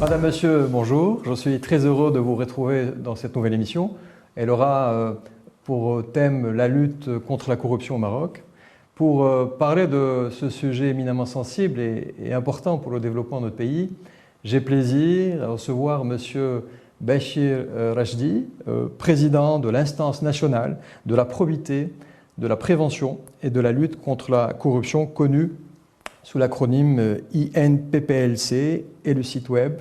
Madame, Monsieur, bonjour. Je suis très heureux de vous retrouver dans cette nouvelle émission. Elle aura pour thème la lutte contre la corruption au Maroc. Pour parler de ce sujet éminemment sensible et important pour le développement de notre pays, j'ai plaisir à recevoir Monsieur Bachir Rachdi, président de l'instance nationale de la probité, de la prévention et de la lutte contre la corruption, connue sous l'acronyme INPPLC, et le site web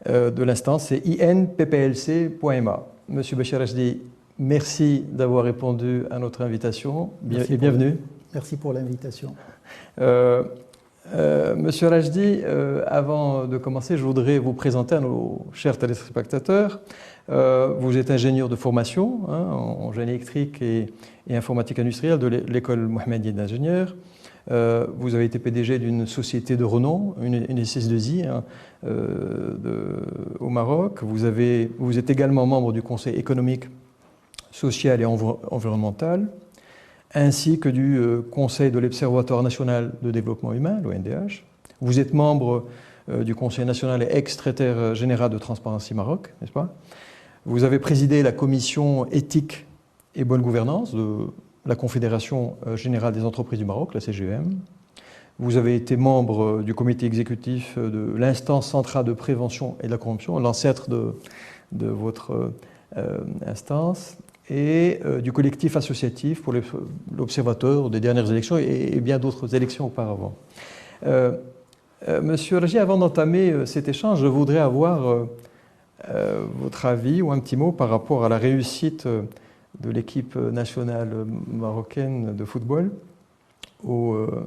de l'instance, c'est inpplc.ma. Monsieur Bachir Rachdi, merci d'avoir répondu à notre invitation et bienvenue. Merci pour l'invitation. Monsieur Rachdi, avant de commencer, je voudrais vous présenter à nos chers téléspectateurs. Vous êtes ingénieur de formation en génie électrique et informatique industrielle de l'école Mohammedienne d'ingénieurs. Vous avez été PDG d'une société de renom, une SS2I au Maroc. Vous êtes également membre du Conseil économique, social et environnemental, ainsi que du Conseil de l'Observatoire national de développement humain, l'ONDH. Vous êtes membre du Conseil national et ex-secrétaire général de Transparency Maroc, n'est-ce pas? Vous avez présidé la commission éthique et bonne gouvernance de la Confédération générale des entreprises du Maroc, la CGEM. Vous avez été membre du comité exécutif de l'instance centrale de prévention et de la corruption, l'ancêtre de votre instance, et du collectif associatif pour l'observateur des dernières élections et bien d'autres élections auparavant. Monsieur Rachdi, avant d'entamer cet échange, je voudrais avoir votre avis ou un petit mot par rapport à la réussite de l'équipe nationale marocaine de football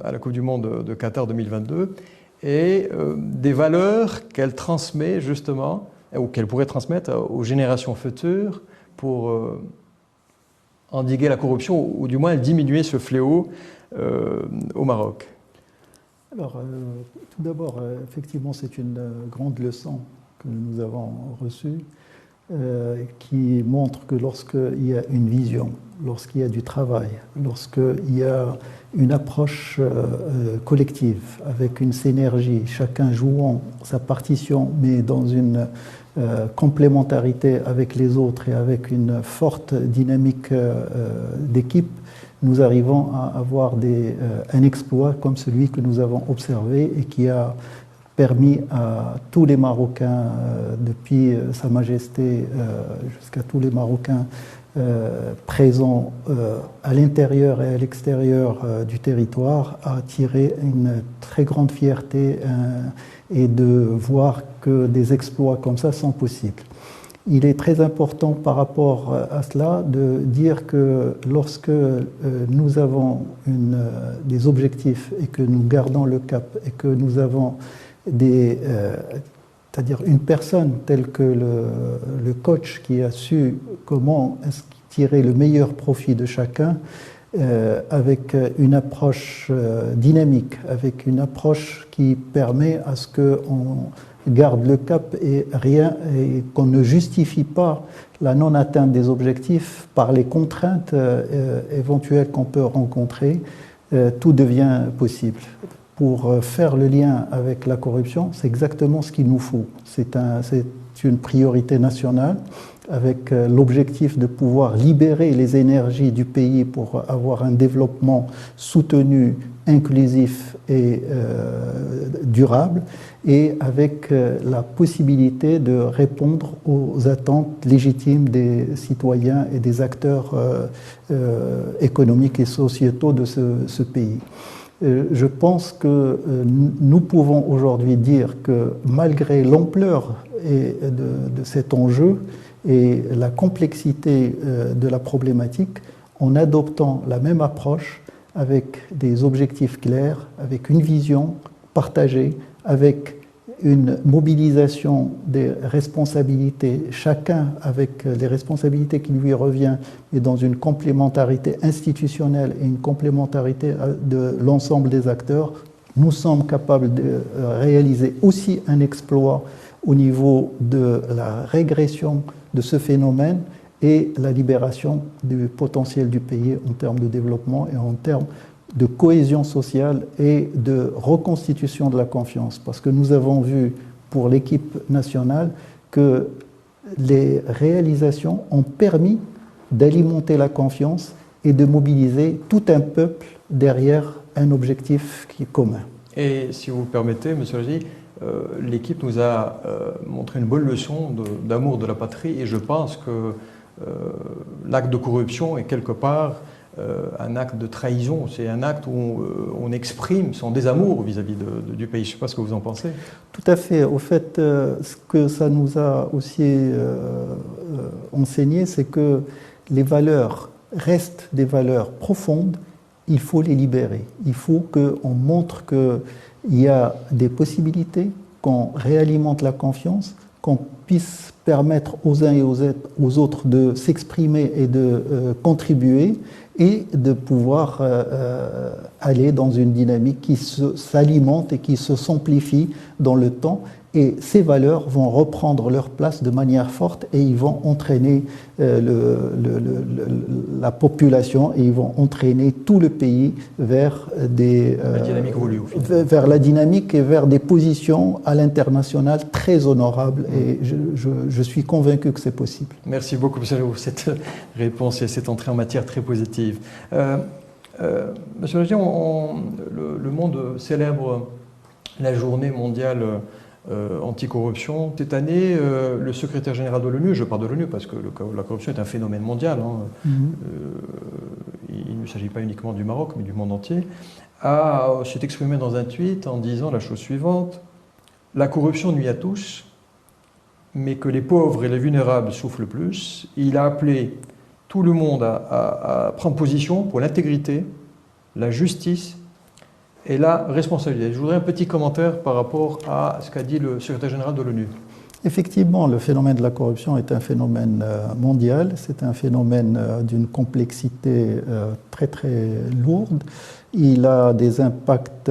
à la Coupe du Monde de Qatar 2022 et des valeurs qu'elle transmet justement, ou qu'elle pourrait transmettre aux générations futures pour endiguer la corruption ou du moins diminuer ce fléau au Maroc. Alors, tout d'abord, effectivement, c'est une grande leçon que nous avons reçue. Qui montre que lorsqu'il y a une vision, lorsqu'il y a du travail, lorsqu'il y a une approche collective, avec une synergie, chacun jouant sa partition, mais dans une complémentarité avec les autres et avec une forte dynamique d'équipe, nous arrivons à avoir un exploit comme celui que nous avons observé et qui a permis à tous les Marocains, depuis Sa Majesté jusqu'à tous les Marocains présents à l'intérieur et à l'extérieur du territoire, à tirer une très grande fierté et de voir que des exploits comme ça sont possibles. Il est très important par rapport à cela de dire que lorsque nous avons des objectifs et que nous gardons le cap et que nous avons c'est-à-dire une personne telle que le coach qui a su comment tirer le meilleur profit de chacun avec une approche dynamique, avec une approche qui permet à ce qu'on garde le cap et qu'on ne justifie pas la non-atteinte des objectifs par les contraintes éventuelles qu'on peut rencontrer, tout devient possible. Pour faire le lien avec la corruption, c'est exactement ce qu'il nous faut. C'est une priorité nationale avec l'objectif de pouvoir libérer les énergies du pays pour avoir un développement soutenu, inclusif et durable, et avec la possibilité de répondre aux attentes légitimes des citoyens et des acteurs économiques et sociétaux de ce pays. Je pense que nous pouvons aujourd'hui dire que malgré l'ampleur de cet enjeu et la complexité de la problématique, en adoptant la même approche avec des objectifs clairs, avec une vision partagée, avec une mobilisation des responsabilités, chacun avec les responsabilités qui lui reviennent, mais dans une complémentarité institutionnelle et une complémentarité de l'ensemble des acteurs, nous sommes capables de réaliser aussi un exploit au niveau de la régression de ce phénomène et la libération du potentiel du pays en termes de développement et en termes de cohésion sociale et de reconstitution de la confiance. Parce que nous avons vu pour l'équipe nationale que les réalisations ont permis d'alimenter la confiance et de mobiliser tout un peuple derrière un objectif qui est commun. Et si vous permettez, M. Lagy, l'équipe nous a montré une bonne leçon d'amour de la patrie et je pense que l'acte de corruption est quelque part un acte de trahison, c'est un acte où on exprime son désamour vis-à-vis du pays. Je ne sais pas ce que vous en pensez. Tout à fait. Au fait, ce que ça nous a aussi enseigné, c'est que les valeurs restent des valeurs profondes, il faut les libérer. Il faut qu'on montre qu'il y a des possibilités, qu'on réalimente la confiance, qu'on puisse permettre aux uns et aux autres de s'exprimer et de contribuer et de pouvoir aller dans une dynamique qui s'alimente et qui se simplifie dans le temps. Et ces valeurs vont reprendre leur place de manière forte et ils vont entraîner la population et ils vont entraîner tout le pays vers la dynamique voulue, vers la dynamique et vers des positions à l'international très honorables. Et je suis convaincu que c'est possible. Merci beaucoup pour cette réponse et cette entrée en matière très positive. Monsieur Lagy, le monde célèbre la journée mondiale anticorruption. Cette année, le secrétaire général de l'ONU, je parle de l'ONU parce que la corruption est un phénomène mondial, il ne s'agit pas uniquement du Maroc, mais du monde entier, s'est exprimé dans un tweet en disant la chose suivante: la corruption nuit à tous, mais que les pauvres et les vulnérables souffrent le plus. Il a appelé tout le monde à prendre position pour l'intégrité, la justice et la responsabilité. Je voudrais un petit commentaire par rapport à ce qu'a dit le secrétaire général de l'ONU. Effectivement, le phénomène de la corruption est un phénomène mondial, c'est un phénomène d'une complexité très très lourde. Il a des impacts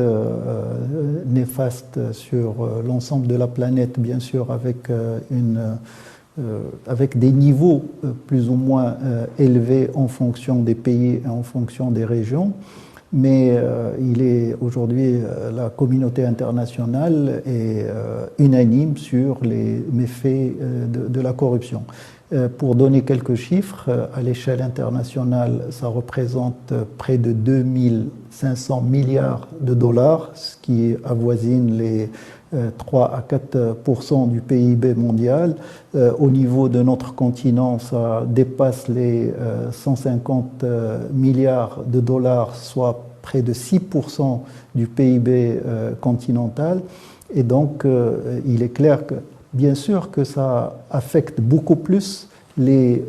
néfastes sur l'ensemble de la planète, bien sûr, avec des niveaux plus ou moins élevés en fonction des pays et en fonction des régions. Mais il est aujourd'hui, la communauté internationale est unanime sur les méfaits de la corruption. Pour donner quelques chiffres, à l'échelle internationale, ça représente près de 2500 milliards de dollars, ce qui avoisine les 3 à 4% du PIB mondial. Au niveau de notre continent, ça dépasse les 150 milliards de dollars, soit près de 6% du PIB continental. Et donc, il est clair que, bien sûr, que ça affecte beaucoup plus les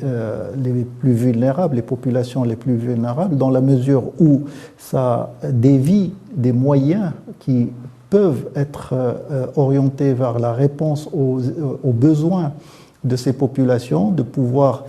plus vulnérables, les populations les plus vulnérables, dans la mesure où ça dévie des moyens qui peuvent être orientés vers la réponse aux besoins de ces populations, de pouvoir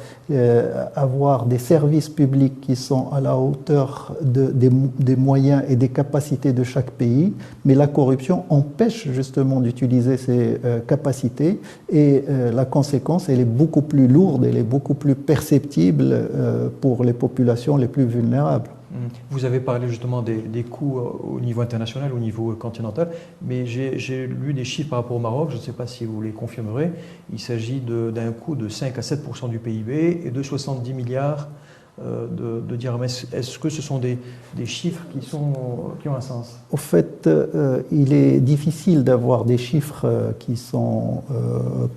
avoir des services publics qui sont à la hauteur des moyens et des capacités de chaque pays. Mais la corruption empêche justement d'utiliser ces capacités et la conséquence, elle est beaucoup plus lourde, elle est beaucoup plus perceptible pour les populations les plus vulnérables. Vous avez parlé justement des coûts au niveau international, au niveau continental, mais j'ai lu des chiffres par rapport au Maroc, je ne sais pas si vous les confirmerez. Il s'agit d'un coût de 5 à 7% du PIB et de 70 milliards de dirhams. Est-ce que ce sont des chiffres qui ont un sens? Au fait, il est difficile d'avoir des chiffres qui sont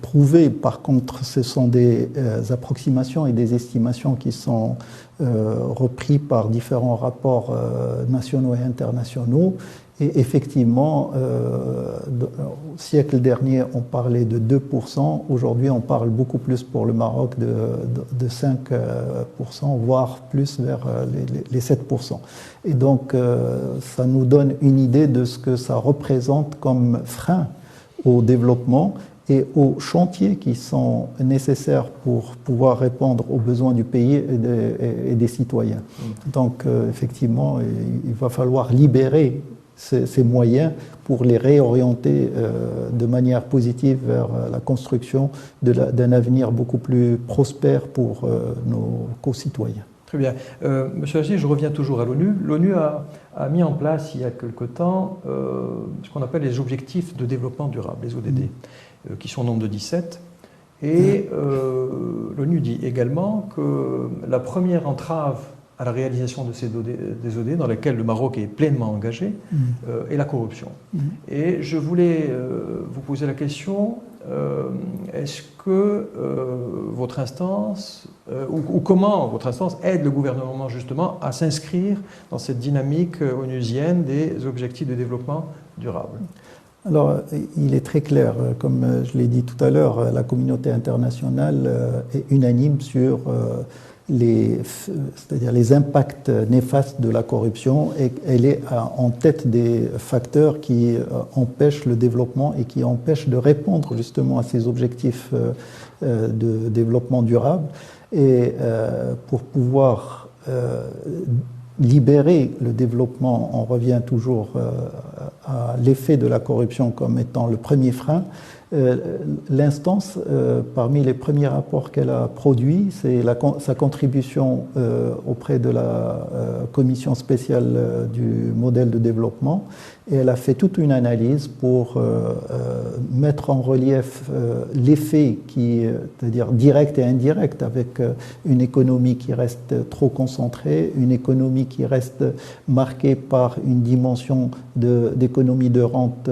prouvés. Par contre, ce sont des approximations et des estimations qui sont repris par différents rapports nationaux et internationaux. Et effectivement, au siècle dernier, on parlait de 2%. Aujourd'hui, on parle beaucoup plus pour le Maroc de 5%, voire plus vers les 7%. Et donc, ça nous donne une idée de ce que ça représente comme frein au développement et aux chantiers qui sont nécessaires pour pouvoir répondre aux besoins du pays et des citoyens. Donc, effectivement, il va falloir libérer ces moyens pour les réorienter de manière positive vers la construction d'un avenir beaucoup plus prospère pour nos concitoyens. Très bien. Monsieur Lagy, je reviens toujours à l'ONU. L'ONU a a mis en place il y a quelque temps ce qu'on appelle les objectifs de développement durable, les ODD, qui sont au nombre de 17. Et l'ONU dit également que la première entrave à la réalisation de des ODD, dans laquelle le Maroc est pleinement engagé, est la corruption. Et je voulais vous poser la question, est-ce que votre instance, ou comment votre instance aide le gouvernement justement à s'inscrire dans cette dynamique onusienne des objectifs de développement durable? Alors, il est très clair, comme je l'ai dit tout à l'heure, la communauté internationale est unanime sur c'est-à-dire les impacts néfastes de la corruption, et elle est en tête des facteurs qui empêchent le développement et qui empêchent de répondre justement à ces objectifs de développement durable. Et pour pouvoir libérer le développement, on revient toujours à l'effet de la corruption comme étant le premier frein. L'instance, parmi les premiers rapports qu'elle a produits, c'est sa contribution auprès de la commission spéciale du modèle de développement, et elle a fait toute une analyse pour mettre en relief l'effet c'est-à-dire direct et indirect, avec une économie qui reste trop concentrée, une économie qui reste marquée par une dimension d'économie de rente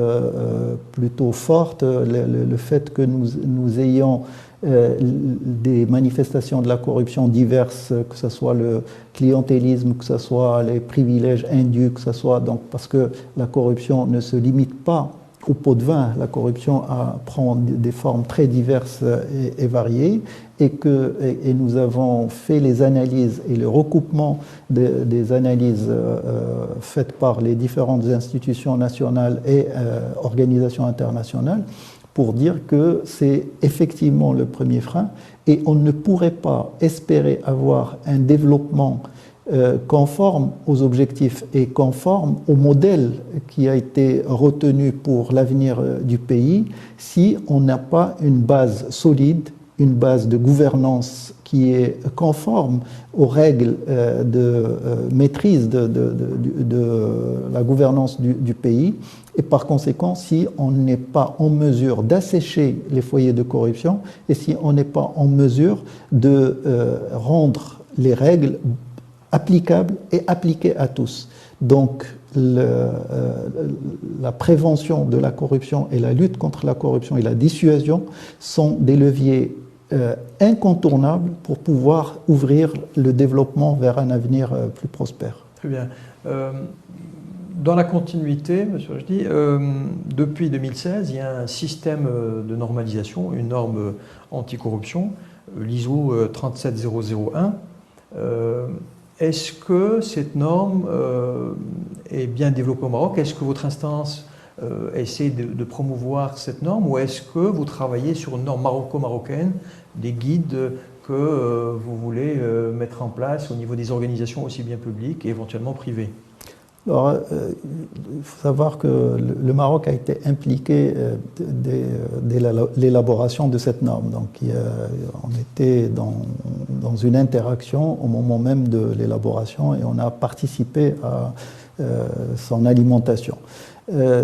plutôt forte, le fait que nous ayons des manifestations de la corruption diverses, que ce soit le clientélisme, que ce soit les privilèges indus, que ce soit donc parce que la corruption ne se limite pas au pot de vin, la corruption prend des formes très diverses et variées, et nous avons fait les analyses et le recoupement des analyses faites par les différentes institutions nationales et organisations internationales pour dire que c'est effectivement le premier frein, et on ne pourrait pas espérer avoir un développement conforme aux objectifs et conforme au modèle qui a été retenu pour l'avenir du pays si on n'a pas une base solide, une base de gouvernance qui est conforme aux règles de maîtrise de la gouvernance du pays. Et par conséquent, si on n'est pas en mesure d'assécher les foyers de corruption, et si on n'est pas en mesure de rendre les règles applicables et appliquées à tous. Donc, la prévention de la corruption et la lutte contre la corruption et la dissuasion sont des leviers incontournables pour pouvoir ouvrir le développement vers un avenir plus prospère. Très bien. Dans la continuité, monsieur Rachdi, depuis 2016, il y a un système de normalisation, une norme anticorruption, l'ISO 37001. Est-ce que cette norme est bien développée au Maroc? Est-ce que votre instance essaie de promouvoir cette norme, ou est-ce que vous travaillez sur une norme maroco-marocaine, des guides que vous voulez mettre en place au niveau des organisations aussi bien publiques et éventuellement privées? Alors, il faut savoir que le Maroc a été impliqué dès l'élaboration de cette norme. Donc, on était dans une interaction au moment même de l'élaboration, et on a participé à son alimentation.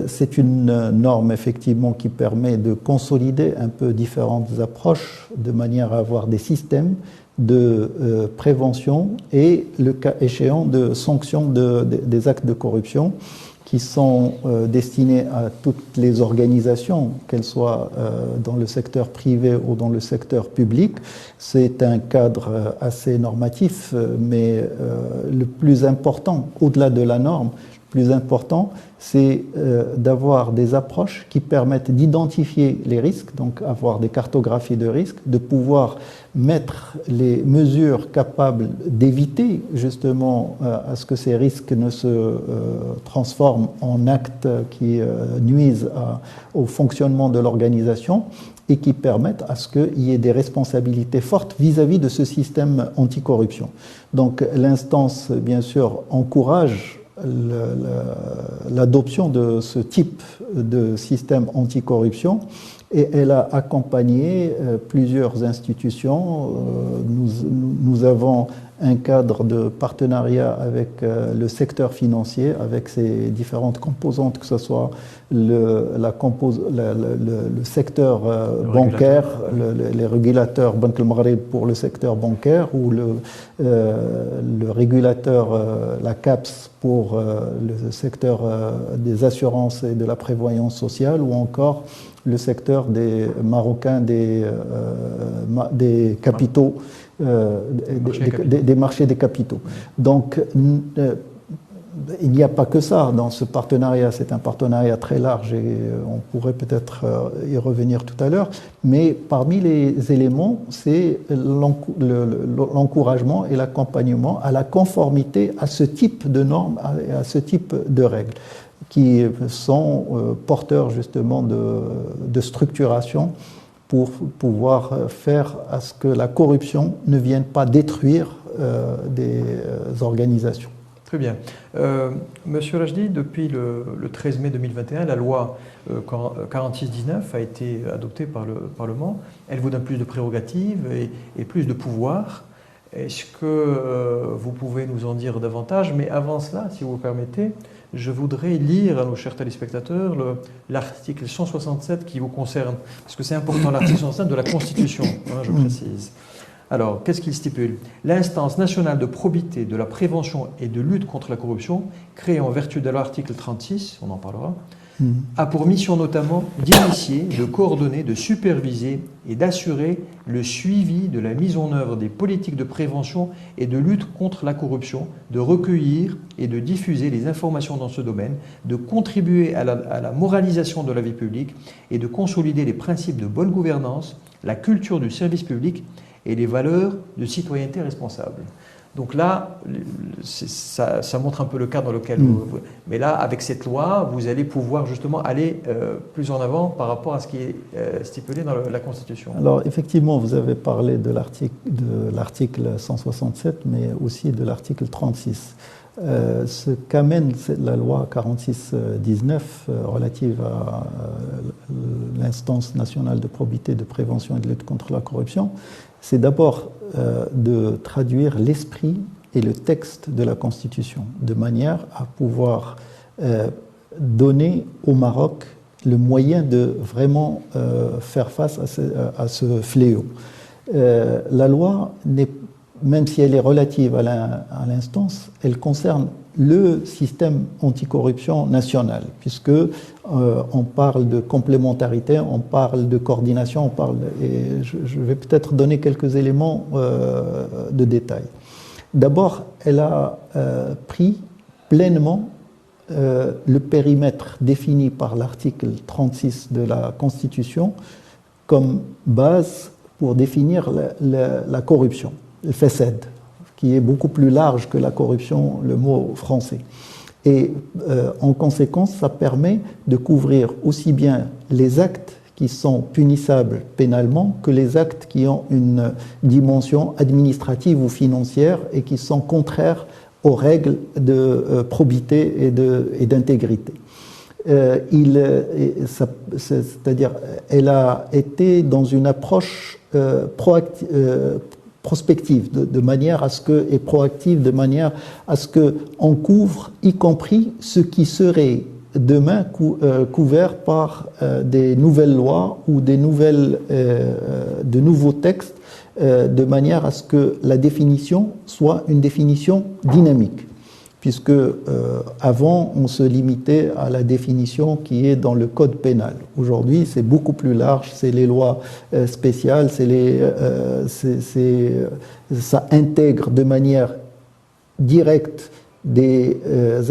C'est une norme effectivement qui permet de consolider un peu différentes approches de manière à avoir des systèmes de prévention et, le cas échéant, de sanctions des actes de corruption qui sont destinés à toutes les organisations, qu'elles soient dans le secteur privé ou dans le secteur public. C'est un cadre assez normatif, mais le plus important, au-delà de la norme, le plus important, c'est d'avoir des approches qui permettent d'identifier les risques, donc avoir des cartographies de risques, de pouvoir mettre les mesures capables d'éviter justement à ce que ces risques ne se transforment en actes qui nuisent au fonctionnement de l'organisation, et qui permettent à ce qu'il y ait des responsabilités fortes vis-à-vis de ce système anticorruption. Donc l'instance, bien sûr, encourage l'adoption de ce type de système anticorruption, et elle a accompagné plusieurs institutions. Nous avons un cadre de partenariat avec le secteur financier, avec ses différentes composantes, que ce soit le secteur bancaire, les régulateurs Banque El Maghreb pour le secteur bancaire, ou le régulateur, la CAPS pour le secteur des assurances et de la prévoyance sociale, ou encore le secteur des Marocains des capitaux, des marchés des capitaux. Donc, il n'y a pas que ça dans ce partenariat, c'est un partenariat très large et on pourrait peut-être y revenir tout à l'heure, mais parmi les éléments, c'est l'encouragement et l'accompagnement à la conformité à ce type de normes, à ce type de règles, qui sont porteurs justement de structuration pour pouvoir faire à ce que la corruption ne vienne pas détruire des organisations. Très bien. Monsieur Rachdi, depuis le 13 mai 2021, la loi 4619 a été adoptée par le Parlement. Elle vous donne plus de prérogatives et plus de pouvoir. Est-ce que vous pouvez nous en dire davantage? Mais avant cela, si vous permettez, je voudrais lire à nos chers téléspectateurs l'article 167 qui vous concerne, parce que c'est important, l'article 167 de la Constitution, je précise. Alors, qu'est-ce qu'il stipule? L'instance nationale de probité, de la prévention et de lutte contre la corruption, créée en vertu de l'article 36, on en parlera, a pour mission notamment d'initier, de coordonner, de superviser et d'assurer le suivi de la mise en œuvre des politiques de prévention et de lutte contre la corruption, de recueillir et de diffuser les informations dans ce domaine, de contribuer à la moralisation de la vie publique et de consolider les principes de bonne gouvernance, la culture du service public et les valeurs de citoyenneté responsable. Donc là, ça montre un peu le cadre dans lequel mais là, avec cette loi, vous allez pouvoir justement aller plus en avant par rapport à ce qui est stipulé dans la Constitution. Alors effectivement, vous avez parlé de l'article 167, mais aussi de l'article 36. Ce qu'amène la loi 4619 relative à l'instance nationale de probité, de prévention et de lutte contre la corruption, c'est d'abord de traduire l'esprit et le texte de la Constitution, de manière à pouvoir donner au Maroc le moyen de vraiment faire face à ce fléau. La loi, même si elle est relative à l'instance, elle concerne le système anticorruption national, puisque on parle de complémentarité, on parle de coordination, et je vais peut-être donner quelques éléments de détail. D'abord, elle a pris pleinement le périmètre défini par l'article 36 de la Constitution comme base pour définir la corruption, le FESED, qui est beaucoup plus large que la corruption, le mot français. Et en conséquence, ça permet de couvrir aussi bien les actes qui sont punissables pénalement que les actes qui ont une dimension administrative ou financière et qui sont contraires aux règles de probité et d'intégrité. C'est-à-dire, elle a été dans une approche prospective, de manière à ce que, et proactive, de manière à ce qu'on couvre, y compris ce qui serait demain couvert par des nouvelles lois ou de nouveaux textes, de manière à ce que la définition soit une définition dynamique. Puisque avant, on se limitait à la définition qui est dans le code pénal. Aujourd'hui, c'est beaucoup plus large, c'est les lois spéciales, ça intègre de manière directe des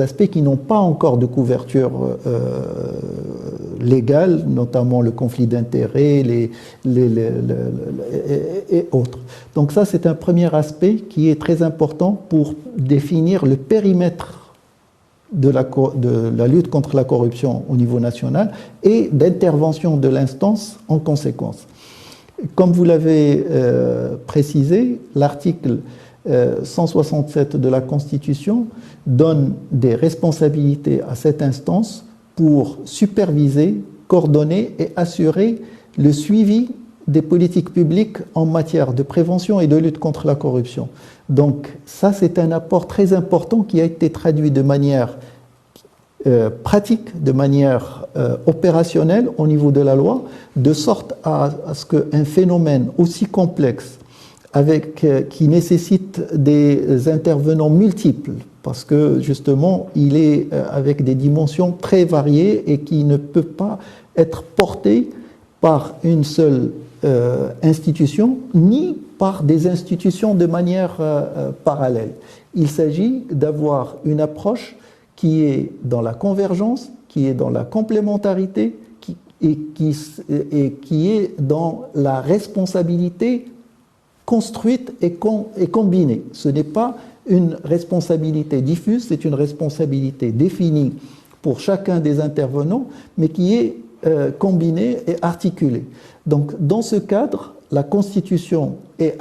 aspects qui n'ont pas encore de couverture légale, notamment le conflit d'intérêts et autres. Donc ça, c'est un premier aspect qui est très important pour définir le périmètre de la lutte contre la corruption au niveau national et d'intervention de l'instance en conséquence. Comme vous l'avez précisé, l'article 167 de la Constitution donne des responsabilités à cette instance pour superviser, coordonner et assurer le suivi des politiques publiques en matière de prévention et de lutte contre la corruption. Donc ça, c'est un apport très important qui a été traduit de manière pratique, de manière opérationnelle au niveau de la loi, de sorte à ce qu'un phénomène aussi complexe, qui nécessite des intervenants multiples, parce que justement, il est avec des dimensions très variées et qui ne peut pas être porté par une seule institution, ni par des institutions de manière parallèle. Il s'agit d'avoir une approche qui est dans la convergence, qui est dans la complémentarité et qui est dans la responsabilité construite et combinée. Ce n'est pas une responsabilité diffuse, c'est une responsabilité définie pour chacun des intervenants, mais qui est combinée et articulée. Donc, dans ce cadre, la Constitution est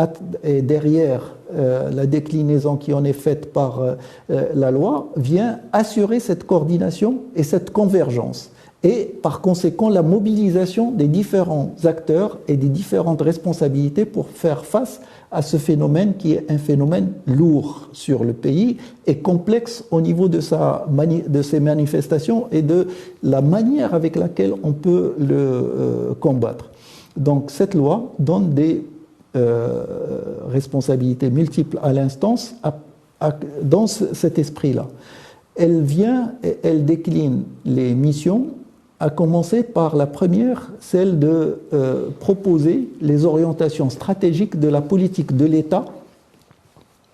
derrière la déclinaison qui en est faite par la loi, vient assurer cette coordination et cette convergence. Et par conséquent, la mobilisation des différents acteurs et des différentes responsabilités pour faire face à ce phénomène qui est un phénomène lourd sur le pays et complexe au niveau de ses manifestations et de la manière avec laquelle on peut le combattre. Donc cette loi donne des responsabilités multiples à l'instance dans cet esprit-là. Elle décline les missions, à commencer par la première, celle de proposer les orientations stratégiques de la politique de l'État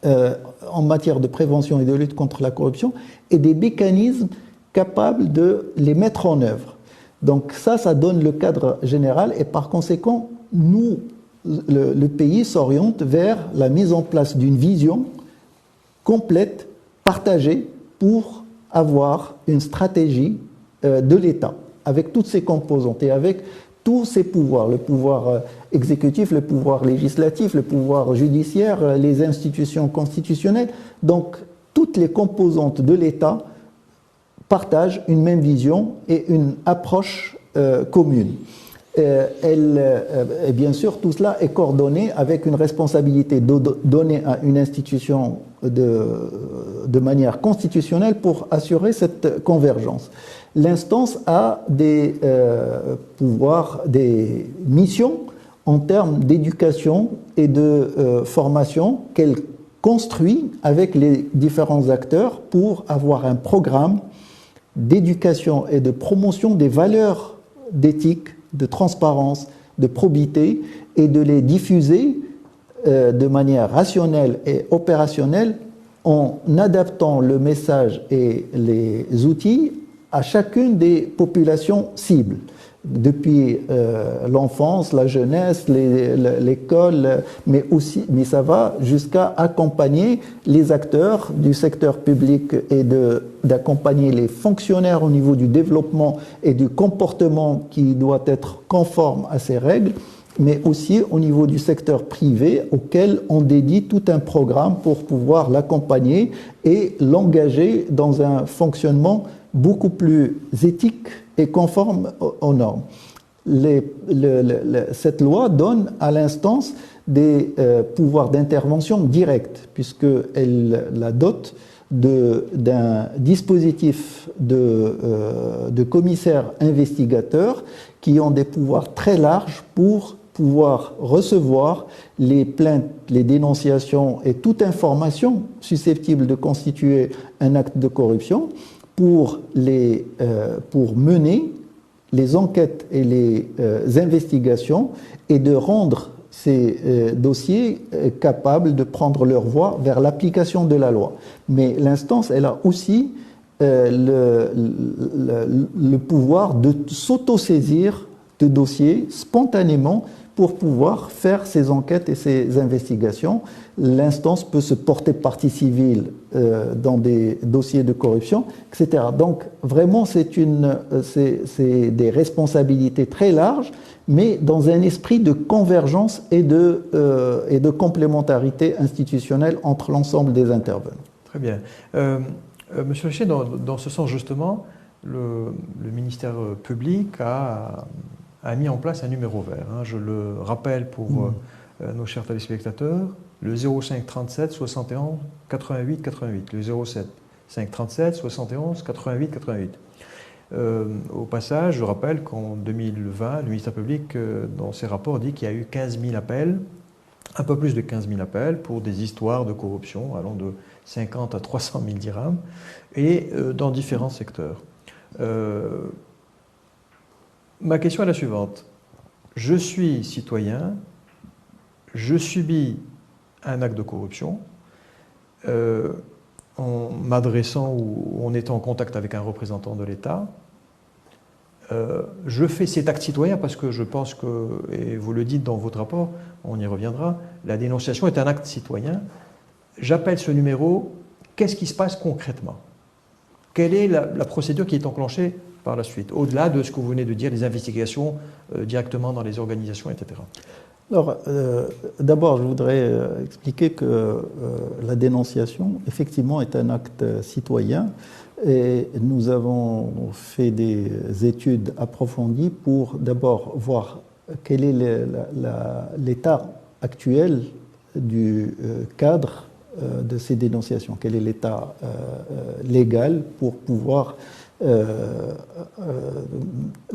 en matière de prévention et de lutte contre la corruption et des mécanismes capables de les mettre en œuvre. Donc ça donne le cadre général et par conséquent, le pays s'oriente vers la mise en place d'une vision complète, partagée, pour avoir une stratégie de l'État, avec toutes ses composantes et avec tous ses pouvoirs, le pouvoir exécutif, le pouvoir législatif, le pouvoir judiciaire, les institutions constitutionnelles. Donc, toutes les composantes de l'État partagent une même vision et une approche commune. Et bien sûr, tout cela est coordonné avec une responsabilité donnée à une institution de manière constitutionnelle pour assurer cette convergence. L'instance a des pouvoirs, des missions en termes d'éducation et de formation qu'elle construit avec les différents acteurs pour avoir un programme d'éducation et de promotion des valeurs d'éthique, de transparence, de probité et de les diffuser de manière rationnelle et opérationnelle en adaptant le message et les outils à chacune des populations cibles, depuis l'enfance, la jeunesse, l'école, mais ça va jusqu'à accompagner les acteurs du secteur public et d'accompagner les fonctionnaires au niveau du développement et du comportement qui doit être conforme à ces règles, mais aussi au niveau du secteur privé auquel on dédie tout un programme pour pouvoir l'accompagner et l'engager dans un fonctionnement beaucoup plus éthique et conforme aux normes. Cette loi donne à l'instance des pouvoirs d'intervention directs, puisqu'elle la dote d'un dispositif de commissaires investigateurs qui ont des pouvoirs très larges pour pouvoir recevoir les plaintes, les dénonciations et toute information susceptible de constituer un acte de corruption pour mener les enquêtes et les investigations et de rendre ces dossiers capables de prendre leur voie vers l'application de la loi. Mais l'instance, elle a aussi le pouvoir de s'autosaisir de dossiers spontanément pour pouvoir faire ces enquêtes et ces investigations. L'instance peut se porter partie civile dans des dossiers de corruption, etc. Donc vraiment, c'est des responsabilités très larges, mais dans un esprit de convergence et de complémentarité institutionnelle entre l'ensemble des intervenants. Très bien. Monsieur Richer, dans ce sens justement, le ministère public a a mis en place un numéro vert. Je le rappelle pour nos chers téléspectateurs, le 05 37 71 88 88, le 07 5 37 71 88 88. Au passage, je rappelle qu'en 2020, le ministère public, dans ses rapports, dit qu'il y a eu 15 000 appels, un peu plus de 15 000 appels pour des histoires de corruption allant de 50 à 300 000 dirhams et dans différents secteurs. Ma question est la suivante. Je suis citoyen, je subis un acte de corruption en m'adressant ou en étant en contact avec un représentant de l'État. Je fais cet acte citoyen parce que je pense que, et vous le dites dans votre rapport, on y reviendra, la dénonciation est un acte citoyen. J'appelle ce numéro, qu'est-ce qui se passe concrètement? Quelle est la procédure qui est enclenchée par la suite, au-delà de ce que vous venez de dire, les investigations directement dans les organisations, etc. Alors, d'abord, je voudrais expliquer que la dénonciation, effectivement, est un acte citoyen et nous avons fait des études approfondies pour d'abord voir quel est l'état actuel du cadre de ces dénonciations, quel est l'état légal pour pouvoir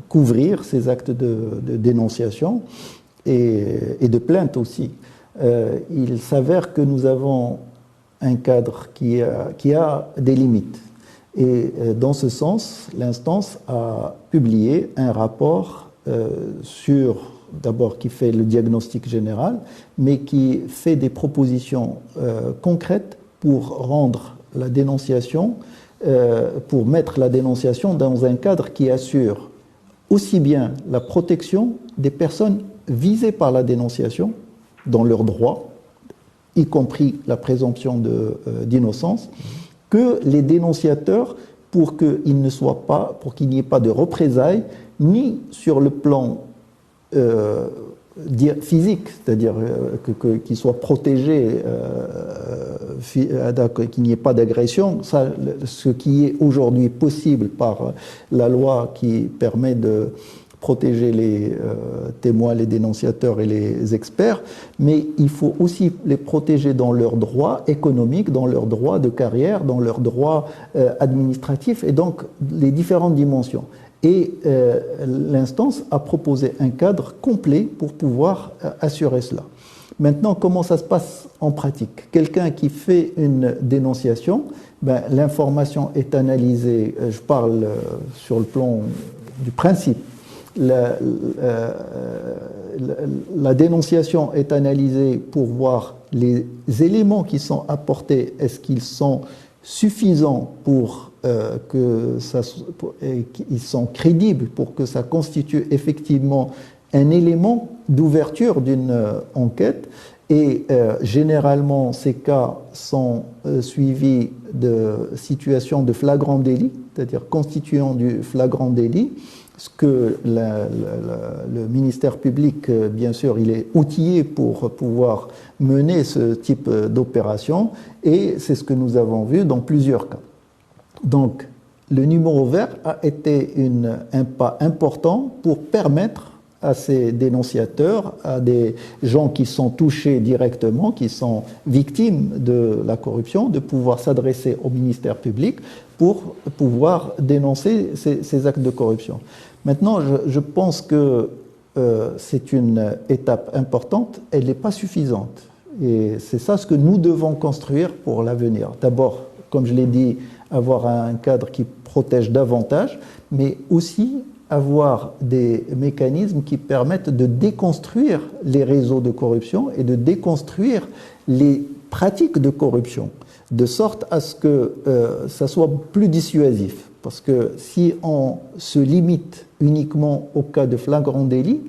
couvrir ces actes de dénonciation et de plainte aussi. Il s'avère que nous avons un cadre qui a des limites. Et dans ce sens, l'instance a publié un rapport d'abord qui fait le diagnostic général, mais qui fait des propositions concrètes pour rendre la dénonciation, pour mettre la dénonciation dans un cadre qui assure aussi bien la protection des personnes visées par la dénonciation dans leurs droits, y compris la présomption d'innocence, que les dénonciateurs pour qu'il n'y ait pas de représailles, ni sur le plan physique, c'est-à-dire qu'ils soient protégés, qu'il n'y ait pas d'agression, ce qui est aujourd'hui possible par la loi qui permet de protéger les témoins, les dénonciateurs et les experts, mais il faut aussi les protéger dans leurs droits économiques, dans leurs droits de carrière, dans leurs droits administratifs, et donc les différentes dimensions. Et l'instance a proposé un cadre complet pour pouvoir assurer cela. Maintenant, comment ça se passe en pratique? Quelqu'un qui fait une dénonciation, l'information est analysée, je parle sur le plan du principe, la dénonciation est analysée pour voir les éléments qui sont apportés, est-ce qu'ils sont suffisants pour qu'ils sont crédibles pour que ça constitue effectivement un élément d'ouverture d'une enquête. Et généralement, ces cas sont suivis de situations de flagrant délit, c'est-à-dire constituant du flagrant délit, ce que le ministère public, bien sûr, il est outillé pour pouvoir mener ce type d'opération, et c'est ce que nous avons vu dans plusieurs cas. Donc, le numéro vert a été un pas important pour permettre à ces dénonciateurs, à des gens qui sont touchés directement, qui sont victimes de la corruption, de pouvoir s'adresser au ministère public pour pouvoir dénoncer ces actes de corruption. Maintenant, je pense que c'est une étape importante, elle n'est pas suffisante. Et c'est ça ce que nous devons construire pour l'avenir. D'abord, comme je l'ai dit, avoir un cadre qui protège davantage, mais aussi avoir des mécanismes qui permettent de déconstruire les réseaux de corruption et de déconstruire les pratiques de corruption, de sorte à ce que ça soit plus dissuasif. Parce que si on se limite uniquement au cas de flagrant délit,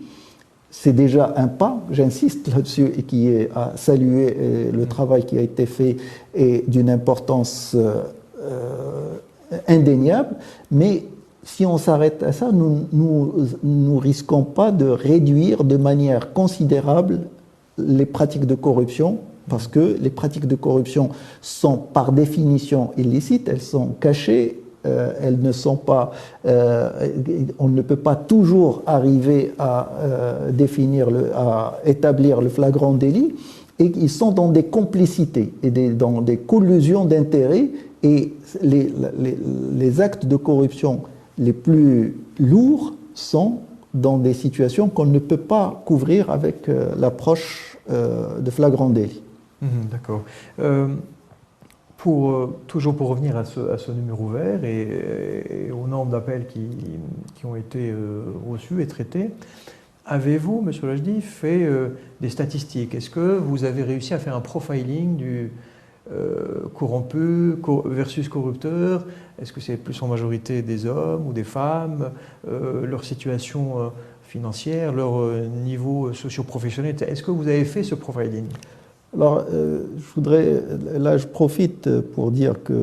c'est déjà un pas, j'insiste là-dessus, et qui est à saluer, le travail qui a été fait est d'une importance indéniable, mais si on s'arrête à ça, nous risquons pas de réduire de manière considérable les pratiques de corruption, parce que les pratiques de corruption sont par définition illicites, elles sont cachées, elles ne sont pas, on ne peut pas toujours arriver à à établir le flagrant délit, et ils sont dans des complicités et dans des collusions d'intérêts, et les actes de corruption les plus lourds sont dans des situations qu'on ne peut pas couvrir avec l'approche de flagrant délit. D'accord. Toujours pour revenir à ce numéro vert et au nombre d'appels qui ont été reçus et traités, avez-vous, M. Lajdi, fait des statistiques? Est-ce que vous avez réussi à faire un profiling du corrompu versus corrupteur? Est-ce que c'est plus en majorité des hommes ou des femmes? Leur situation financière, leur niveau socio-professionnel? Est-ce que vous avez fait ce profiling? Alors, je profite pour dire que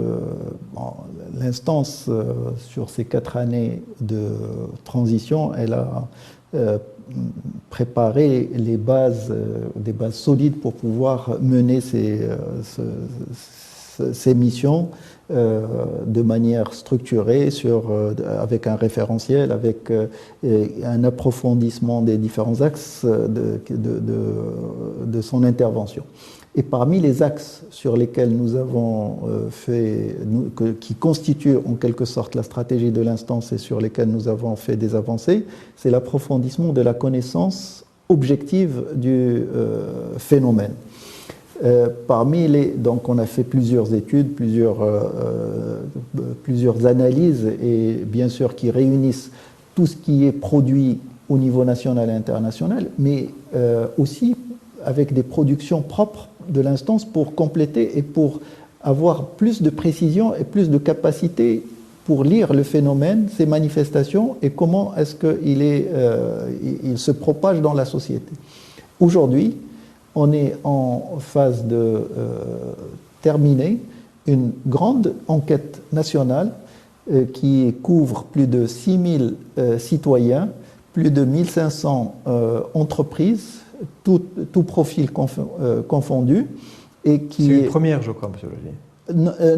l'instance, sur ces 4 années de transition, elle a préparé des bases solides pour pouvoir mener ces missions de manière structurée, avec un référentiel, avec un approfondissement des différents axes de son intervention. Et parmi les axes sur lesquels nous avons qui constituent en quelque sorte la stratégie de l'instance et sur lesquels nous avons fait des avancées, c'est l'approfondissement de la connaissance objective du phénomène. Donc on a fait plusieurs études, plusieurs analyses, et bien sûr qui réunissent tout ce qui est produit au niveau national et international, mais aussi avec des productions propres de l'instance pour compléter et pour avoir plus de précision et plus de capacité pour lire le phénomène, ses manifestations et comment est-ce qu'il se propage dans la société. Aujourd'hui, on est en phase de terminer une grande enquête nationale qui couvre plus de 6000 citoyens, plus de 1500 entreprises, tout profil confondu. C'est une première, je crois, M. Lajdi.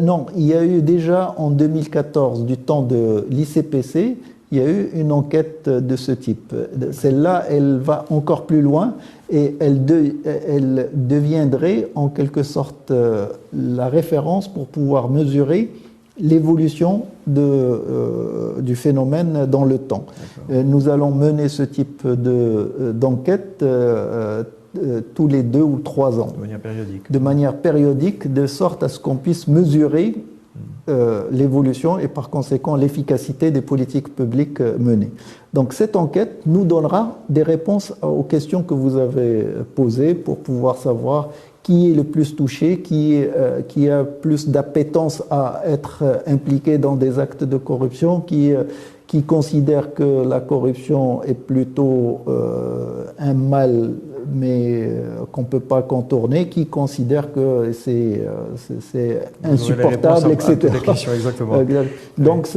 Non, il y a eu déjà en 2014, du temps de l'ICPC, il y a eu une enquête de ce type. Celle-là, elle va encore plus loin et elle deviendrait en quelque sorte la référence pour pouvoir mesurer l'évolution du phénomène dans le temps. Nous allons mener ce type d'enquête tous les 2 ou 3 ans. De manière périodique. De manière périodique, de sorte à ce qu'on puisse mesurer l'évolution et par conséquent l'efficacité des politiques publiques menées. Donc cette enquête nous donnera des réponses aux questions que vous avez posées pour pouvoir savoir qui est le plus touché, qui a plus d'appétence à être impliqué dans des actes de corruption, qui considère que la corruption est plutôt un mal, mais qu'on ne peut pas contourner, qui considère que c'est insupportable, etc. Exactement. Donc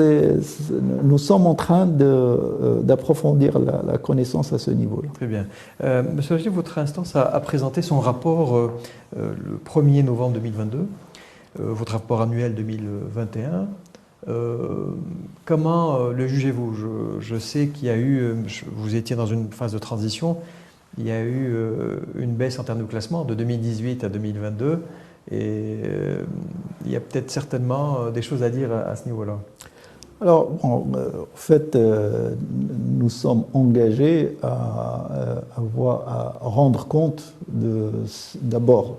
nous sommes en train d'approfondir la connaissance à ce niveau-là. Très bien. Monsieur Lajdi, votre instance a présenté son rapport le 1er novembre 2022, votre rapport annuel 2021. Comment le jugez-vous? Je sais qu'il y a eu, vous étiez dans une phase de transition, il y a eu une baisse en termes de classement de 2018 à 2022 et il y a peut-être certainement des choses à dire à ce niveau-là. Alors, en fait, nous sommes engagés à rendre compte d'abord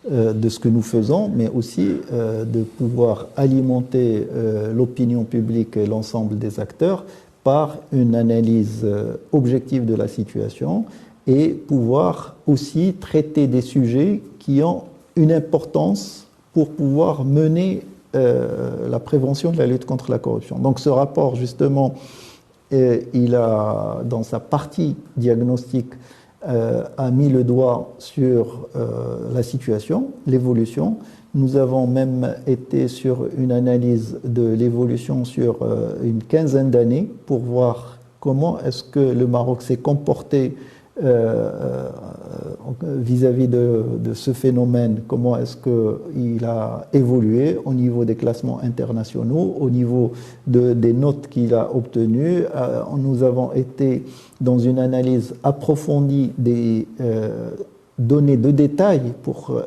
de ce que nous faisons, mais aussi de pouvoir alimenter l'opinion publique et l'ensemble des acteurs par une analyse objective de la situation et pouvoir aussi traiter des sujets qui ont une importance pour pouvoir mener la prévention de la lutte contre la corruption. Donc ce rapport, justement, il a, dans sa partie diagnostique, a mis le doigt sur la situation, l'évolution. Nous avons même été sur une analyse de l'évolution sur une quinzaine d'années pour voir comment est-ce que le Maroc s'est comporté vis-à-vis de ce phénomène, comment est-ce qu'il a évolué au niveau des classements internationaux, au niveau des notes qu'il a obtenues. Nous avons été dans une analyse approfondie des données de détail pour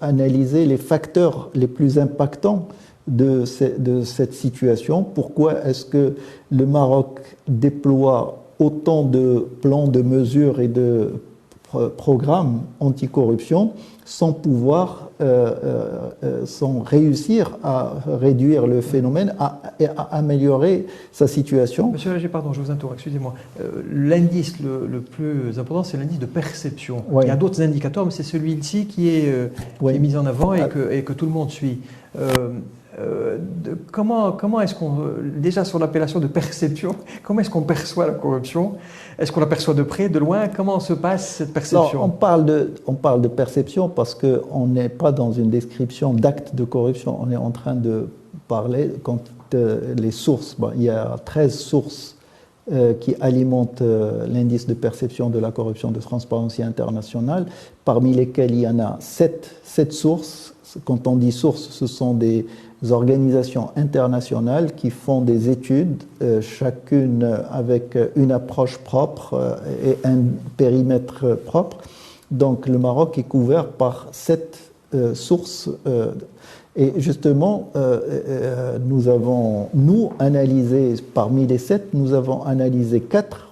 analyser les facteurs les plus impactants de cette situation. Pourquoi est-ce que le Maroc déploie autant de plans de mesures et de programmes anticorruption sans pouvoir, sans réussir à réduire le phénomène et à améliorer sa situation. Monsieur Lager, pardon, je vous interromps, excusez-moi. L'indice le plus important, c'est l'indice de perception. Oui. Il y a d'autres indicateurs, mais c'est celui-ci qui est mis en avant et que tout le monde suit. Comment est-ce qu'on, déjà sur l'appellation de perception, comment est-ce qu'on perçoit la corruption? Est-ce qu'on la perçoit de près, de loin? Comment se passe cette perception? Non, on parle de perception parce qu'on n'est pas dans une description d'actes de corruption. On est en train de parler quand les sources. Bon, il y a 13 sources qui alimentent l'indice de perception de la corruption de Transparency International, parmi lesquelles il y en a 7 sources. Quand on dit sources, ce sont des organisations internationales qui font des études, chacune avec une approche propre et un périmètre propre. Donc le Maroc est couvert par 7 sources. Et justement, nous avons, analysé, parmi les 7, nous avons analysé 4,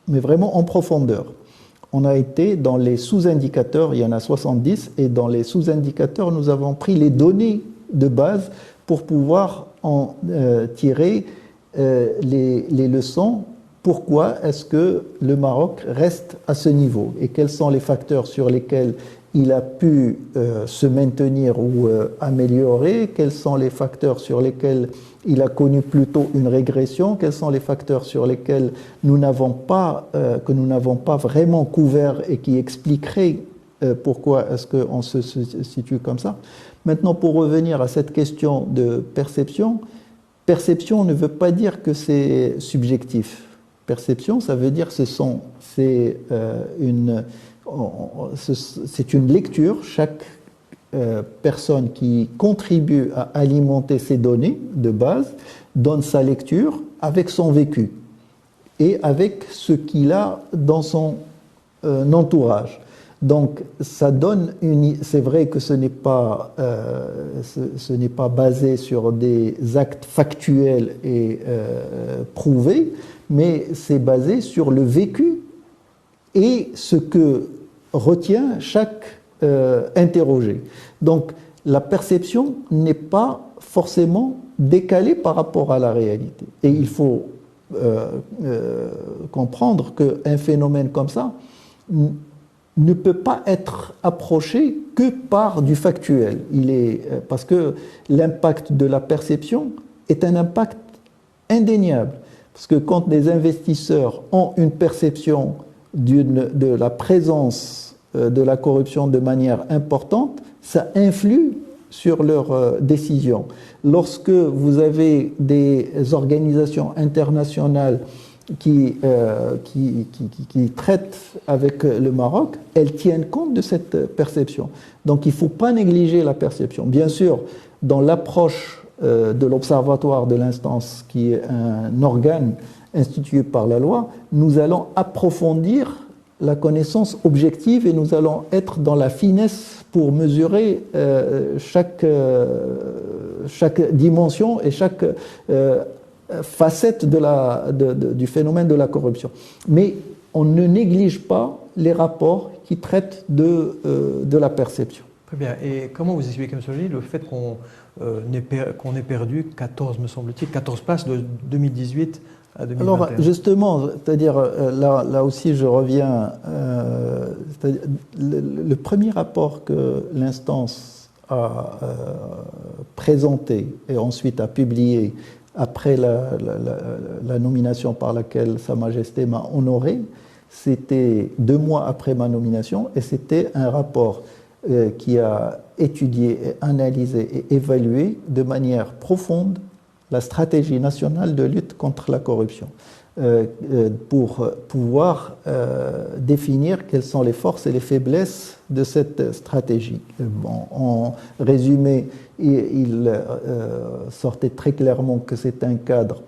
mais vraiment en profondeur. On a été dans les sous-indicateurs, il y en a 70, et dans les sous-indicateurs, nous avons pris les données de base pour pouvoir en tirer les leçons. Pourquoi est-ce que le Maroc reste à ce niveau et quels sont les facteurs sur lesquels il a pu se maintenir ou améliorer, quels sont les facteurs sur lesquels il a connu plutôt une régression, quels sont les facteurs sur lesquels que nous n'avons pas vraiment couverts et qui expliqueraient pourquoi est-ce qu'on se situe comme ça. Maintenant, pour revenir à cette question de perception, perception ne veut pas dire que c'est subjectif. Perception, ça veut dire c'est une lecture. Chaque personne qui contribue à alimenter ces données de base donne sa lecture avec son vécu et avec ce qu'il a dans son entourage. Donc, ça donne c'est vrai que ce n'est pas basé sur des actes factuels et prouvés, mais c'est basé sur le vécu et ce que retient chaque interrogé. Donc, la perception n'est pas forcément décalée par rapport à la réalité. Et il faut comprendre qu'un phénomène comme ça ne peut pas être approché que par du factuel. Parce que l'impact de la perception est un impact indéniable. Parce que quand des investisseurs ont une perception de la présence de la corruption de manière importante, ça influe sur leurs décisions. Lorsque vous avez des organisations internationales qui traitent avec le Maroc, elles tiennent compte de cette perception. Donc il ne faut pas négliger la perception. Bien sûr, dans l'approche de l'Observatoire de l'instance, qui est un organe institué par la loi, nous allons approfondir la connaissance objective et nous allons être dans la finesse pour mesurer chaque dimension et chaque facette du phénomène de la corruption. Mais on ne néglige pas les rapports qui traitent de la perception. Très bien. Et comment vous expliquez, M. Lager, le fait qu'on ait perdu 14, me semble-t-il, 14 places de 2018 à 2021? Alors justement, c'est-à-dire là aussi je reviens, le premier rapport que l'instance a présenté et ensuite a publié après la nomination par laquelle Sa Majesté m'a honoré, c'était 2 mois après ma nomination et c'était un rapport qui a étudié, analysé et évalué de manière profonde la stratégie nationale de lutte contre la corruption. pour pouvoir définir quelles sont les forces et les faiblesses de cette stratégie. Bon, en résumé, il sortait très clairement que c'est un cadre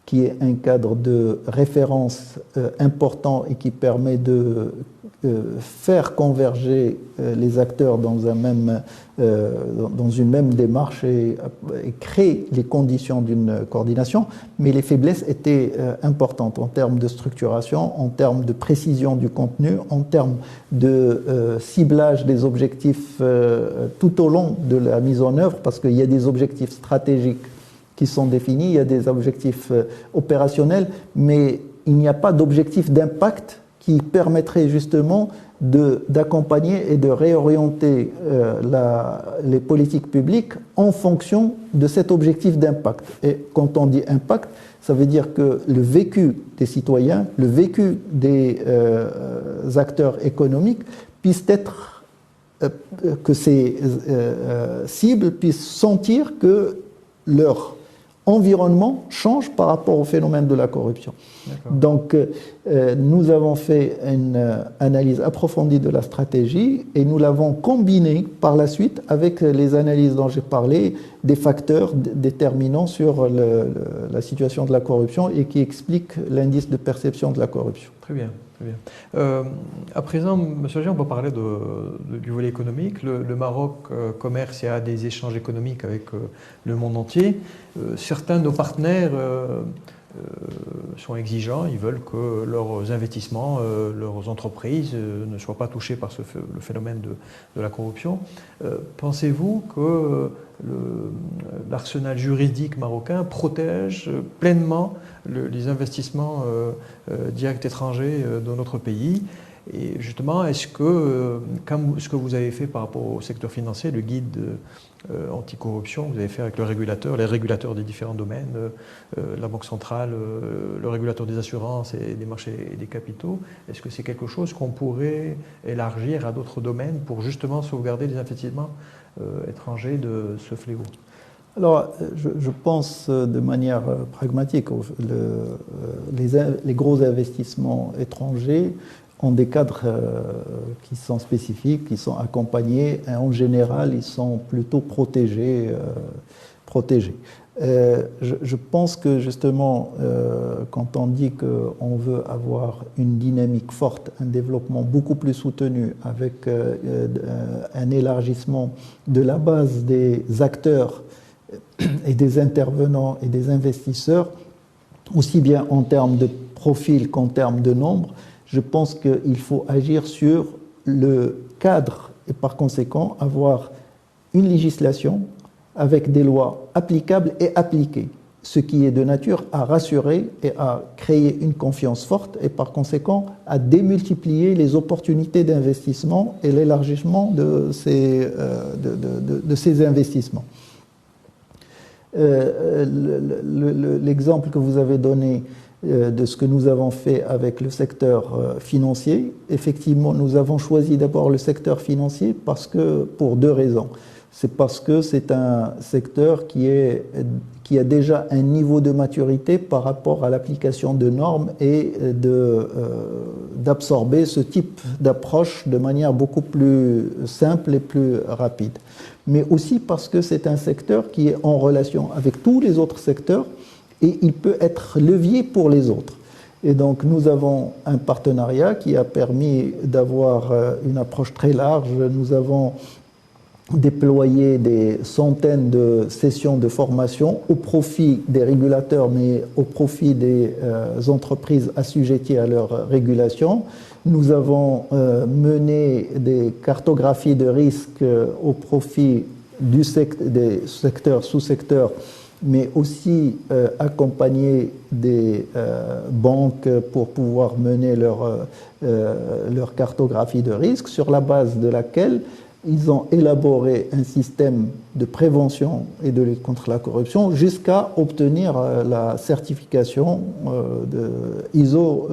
qui est un cadre de référence important et qui permet de faire converger les acteurs dans une même démarche et créer les conditions d'une coordination, mais les faiblesses étaient importantes en termes de structuration, en termes de précision du contenu, en termes de ciblage des objectifs tout au long de la mise en œuvre, parce qu'il y a des objectifs stratégiques qui sont définis, il y a des objectifs opérationnels, mais il n'y a pas d'objectif d'impact qui permettrait justement d'accompagner et de réorienter les politiques publiques en fonction de cet objectif d'impact. Et quand on dit impact, ça veut dire que le vécu des citoyens, le vécu des acteurs économiques puisse être, que ces cibles puissent sentir que leur environnement change par rapport au phénomène de la corruption. Donc, nous avons fait une analyse approfondie de la stratégie et nous l'avons combinée par la suite avec les analyses dont j'ai parlé, des facteurs déterminants sur la situation de la corruption et qui expliquent l'indice de perception de la corruption. Très bien. Très bien. À présent, M. Agé, on peut parler du volet économique. Le Maroc commerce et a des échanges économiques avec le monde entier. Certains de nos partenaires sont exigeants, ils veulent que leurs investissements, leurs entreprises ne soient pas touchés par le phénomène de la corruption. Pensez-vous que l'arsenal juridique marocain protège pleinement les investissements directs étrangers dans notre pays? Et justement, est-ce que, comme ce que vous avez fait par rapport au secteur financier, le guide anticorruption, vous avez fait avec les régulateurs des différents domaines, la Banque centrale, le régulateur des assurances et des marchés et des capitaux, est-ce que c'est quelque chose qu'on pourrait élargir à d'autres domaines pour justement sauvegarder les investissements étrangers de ce fléau? Alors, je pense de manière pragmatique, les gros investissements étrangers ont des cadres qui sont spécifiques, qui sont accompagnés, et en général, ils sont plutôt protégés. Je pense que justement, quand on dit qu'on veut avoir une dynamique forte, un développement beaucoup plus soutenu, avec un élargissement de la base des acteurs et des intervenants et des investisseurs, aussi bien en termes de profil qu'en termes de nombre, je pense qu'il faut agir sur le cadre et par conséquent avoir une législation avec des lois applicables et appliquées, ce qui est de nature à rassurer et à créer une confiance forte et par conséquent à démultiplier les opportunités d'investissement et l'élargissement de ces investissements. L'exemple que vous avez donné de ce que nous avons fait avec le secteur financier, effectivement, nous avons choisi d'abord le secteur financier pour deux raisons. C'est parce que c'est un secteur qui a déjà un niveau de maturité par rapport à l'application de normes et d'absorber ce type d'approche de manière beaucoup plus simple et plus rapide. Mais aussi parce que c'est un secteur qui est en relation avec tous les autres secteurs et il peut être levier pour les autres. Et donc nous avons un partenariat qui a permis d'avoir une approche très large. Nous avons déployé des centaines de sessions de formation au profit des régulateurs, mais au profit des entreprises assujetties à leur régulation. Nous avons mené des cartographies de risques au profit des secteurs, sous-secteurs, mais aussi accompagner des banques pour pouvoir mener leur cartographie de risque, sur la base de laquelle ils ont élaboré un système de prévention et de lutte contre la corruption jusqu'à obtenir la certification de ISO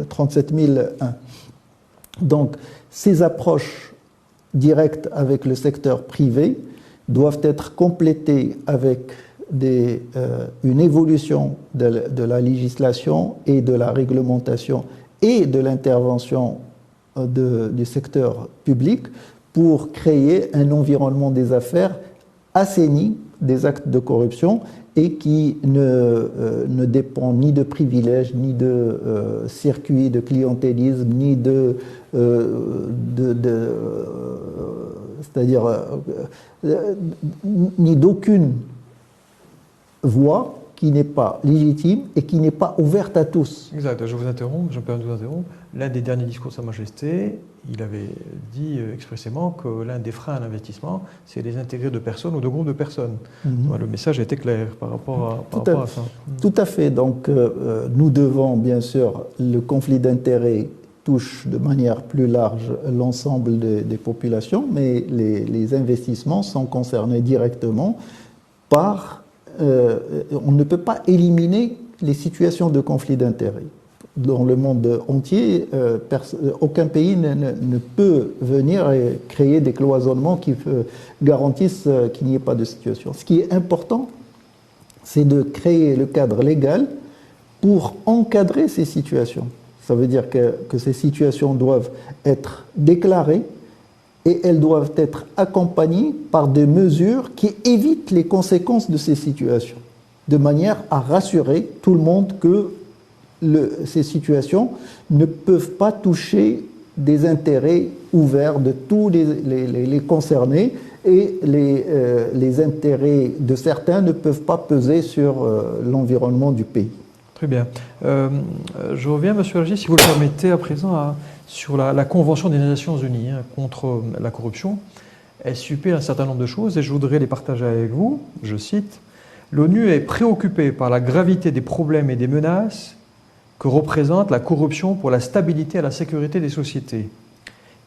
37001. Donc, ces approches directes avec le secteur privé doivent être complétées avec une évolution de la législation et de la réglementation et de l'intervention du secteur public pour créer un environnement des affaires assaini des actes de corruption et qui ne dépend ni de privilèges, ni de circuits de clientélisme, ni ni d'aucune voie qui n'est pas légitime et qui n'est pas ouverte à tous. Exact, je vous interromps, je me permets de vous interrompre. L'un des derniers discours de Sa Majesté, il avait dit expressément que l'un des freins à l'investissement, c'est les intégrer de personnes ou de groupes de personnes. Le message était clair par rapport à ça. Tout à fait. Donc, nous devons, bien sûr, le conflit d'intérêts touche de manière plus large l'ensemble des populations, mais les investissements sont concernés directement par... on ne peut pas éliminer les situations de conflit d'intérêts. Dans le monde entier, aucun pays ne peut venir et créer des cloisonnements qui garantissent qu'il n'y ait pas de situation. Ce qui est important, c'est de créer le cadre légal pour encadrer ces situations. Ça veut dire que ces situations doivent être déclarées et elles doivent être accompagnées par des mesures qui évitent les conséquences de ces situations, de manière à rassurer tout le monde que ces situations ne peuvent pas toucher des intérêts ouverts de tous les concernés et les intérêts de certains ne peuvent pas peser sur l'environnement du pays. Très bien. Je reviens, Monsieur Régis, si vous le permettez, à présent sur la Convention des Nations Unies contre la corruption. Elle stipule un certain nombre de choses et je voudrais les partager avec vous. Je cite, « L'ONU est préoccupée par la gravité des problèmes et des menaces que représente la corruption pour la stabilité et la sécurité des sociétés,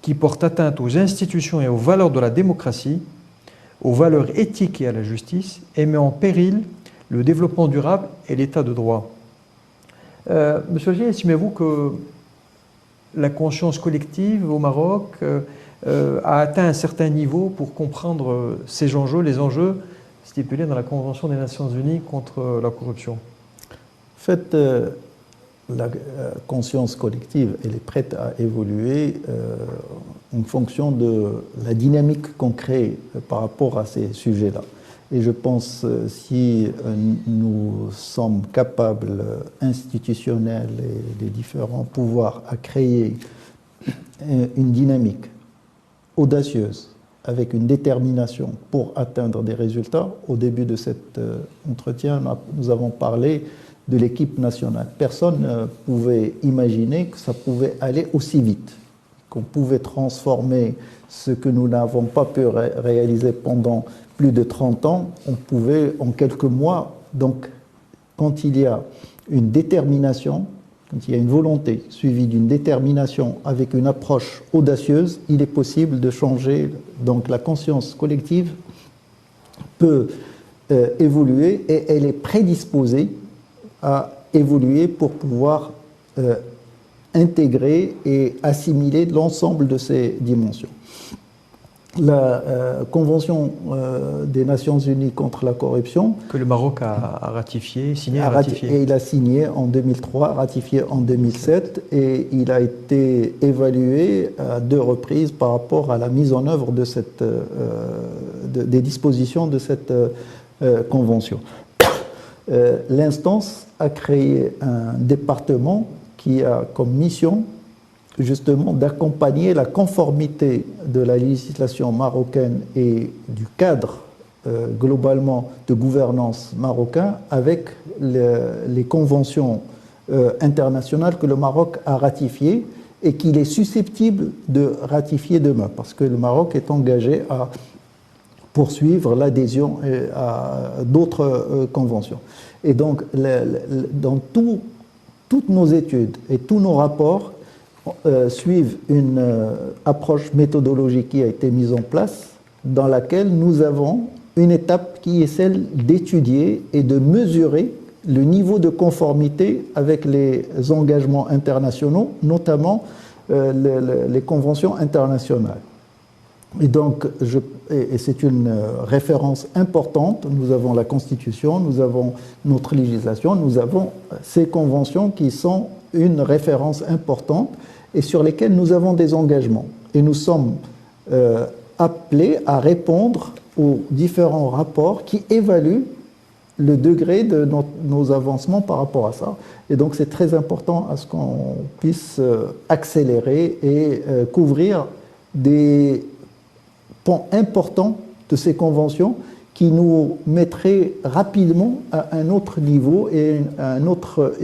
qui porte atteinte aux institutions et aux valeurs de la démocratie, aux valeurs éthiques et à la justice, et met en péril le développement durable et l'état de droit. » Monsieur Régis, estimez-vous que la conscience collective au Maroc a atteint un certain niveau pour comprendre ces enjeux, les enjeux stipulés dans la Convention des Nations Unies contre la corruption? En fait, la conscience collective, elle est prête à évoluer en fonction de la dynamique qu'on crée par rapport à ces sujets-là. Et je pense si nous sommes capables, institutionnels et les différents pouvoirs, à créer une dynamique audacieuse, avec une détermination pour atteindre des résultats. Au début de cet entretien, nous avons parlé de l'équipe nationale. Personne ne pouvait imaginer que ça pouvait aller aussi vite, qu'on pouvait transformer ce que nous n'avons pas pu réaliser pendant plus de 30 ans, on pouvait en quelques mois. Donc, quand il y a une détermination, quand il y a une volonté suivie d'une détermination avec une approche audacieuse, il est possible de changer. Donc, la conscience collective peut évoluer et elle est prédisposée à évoluer pour pouvoir intégrer et assimiler l'ensemble de ces dimensions. La Convention des Nations Unies contre la corruption... Que le Maroc a ratifié, signé et ratifié. Et il a signé en 2003, ratifié en 2007, et il a été évalué à 2 reprises par rapport à la mise en œuvre de des dispositions de cette Convention. L'instance a créé un département qui a comme mission justement d'accompagner la conformité de la législation marocaine et du cadre globalement de gouvernance marocain avec les conventions internationales que le Maroc a ratifiées et qu'il est susceptible de ratifier demain, parce que le Maroc est engagé à poursuivre l'adhésion à d'autres conventions. Et donc, dans toutes nos études et tous nos rapports suivent une approche méthodologique qui a été mise en place, dans laquelle nous avons une étape qui est celle d'étudier et de mesurer le niveau de conformité avec les engagements internationaux, notamment les conventions internationales. Et donc, c'est une référence importante. Nous avons la Constitution, nous avons notre législation, nous avons ces conventions qui sont une référence importante et sur lesquelles nous avons des engagements. Et nous sommes appelés à répondre aux différents rapports qui évaluent le degré de nos avancements par rapport à ça. Et donc, c'est très important à ce qu'on puisse accélérer et couvrir des pans importants de ces conventions qui nous mettraient rapidement à un autre niveau et un autre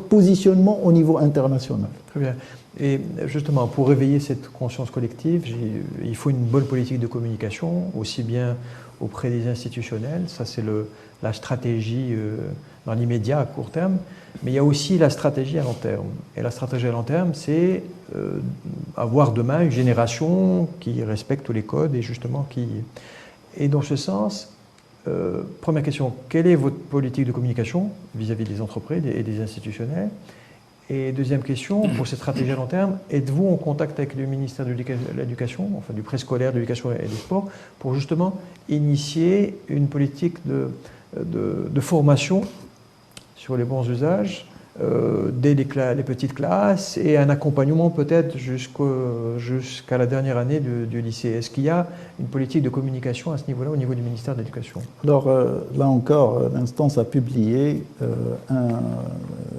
positionnement au niveau international. Très bien. Et justement, pour réveiller cette conscience collective, il faut une bonne politique de communication, aussi bien auprès des institutionnels, ça c'est la stratégie dans l'immédiat, à court terme, mais il y a aussi la stratégie à long terme. Et la stratégie à long terme, c'est avoir demain une génération qui respecte tous les codes et justement qui... Et dans ce sens, première question, quelle est votre politique de communication vis-à-vis des entreprises et des institutionnels? Et deuxième question, pour cette stratégie à long terme, êtes-vous en contact avec le ministère de l'Éducation, enfin du préscolaire, de l'Éducation et des Sports, pour justement initier une politique de formation sur les bons usages dès les petites classes et un accompagnement peut-être jusqu'à la dernière année du lycée? Est-ce qu'il y a une politique de communication à ce niveau-là, au niveau du ministère de l'Éducation? Alors là encore, l'instance a publié,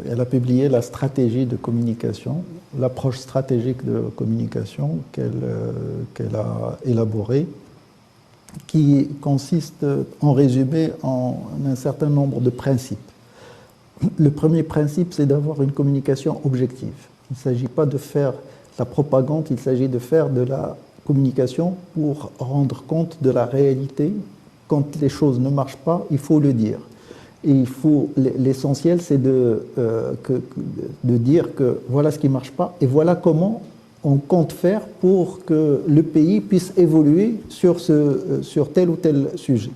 elle a publié la stratégie de communication, l'approche stratégique de communication qu'elle a élaborée, qui consiste en résumé en un certain nombre de principes. Le premier principe, c'est d'avoir une communication objective. Il ne s'agit pas de faire la propagande, il s'agit de faire de la communication pour rendre compte de la réalité. Quand les choses ne marchent pas, il faut le dire. Et l'essentiel, c'est de dire que voilà ce qui ne marche pas et voilà comment on compte faire pour que le pays puisse évoluer sur tel ou tel sujet.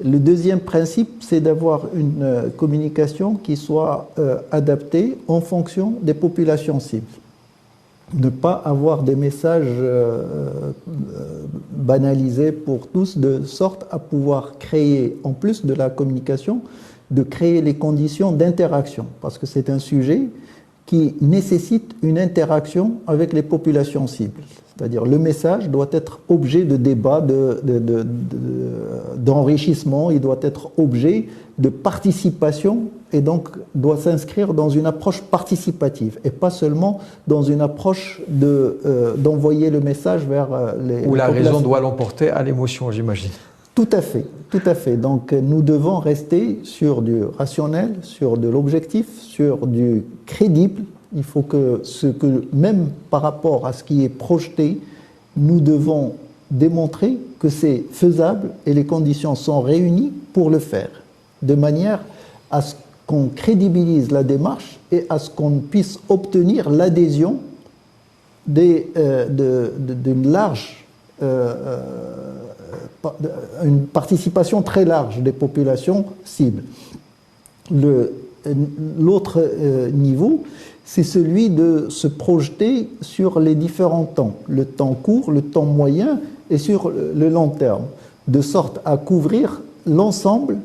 Le deuxième principe, c'est d'avoir une communication qui soit adaptée en fonction des populations cibles. Ne pas avoir des messages banalisés pour tous, de sorte à pouvoir créer, en plus de la communication, de créer les conditions d'interaction, parce que c'est un sujet qui nécessite une interaction avec les populations cibles. C'est-à-dire le message doit être objet de débat, d'enrichissement, il doit être objet de participation et donc doit s'inscrire dans une approche participative et pas seulement dans une approche d'envoyer le message vers les Où la raison doit l'emporter à l'émotion, j'imagine. Tout à fait, tout à fait. Donc nous devons rester sur du rationnel, sur de l'objectif, sur du crédible. Il faut que même par rapport à ce qui est projeté, nous devons démontrer que c'est faisable et les conditions sont réunies pour le faire, de manière à ce qu'on crédibilise la démarche et à ce qu'on puisse obtenir l'adhésion d'une large, une participation très large des populations cibles. L'autre niveau, c'est celui de se projeter sur les différents temps, le temps court, le temps moyen et sur le long terme, de sorte à couvrir l'ensemble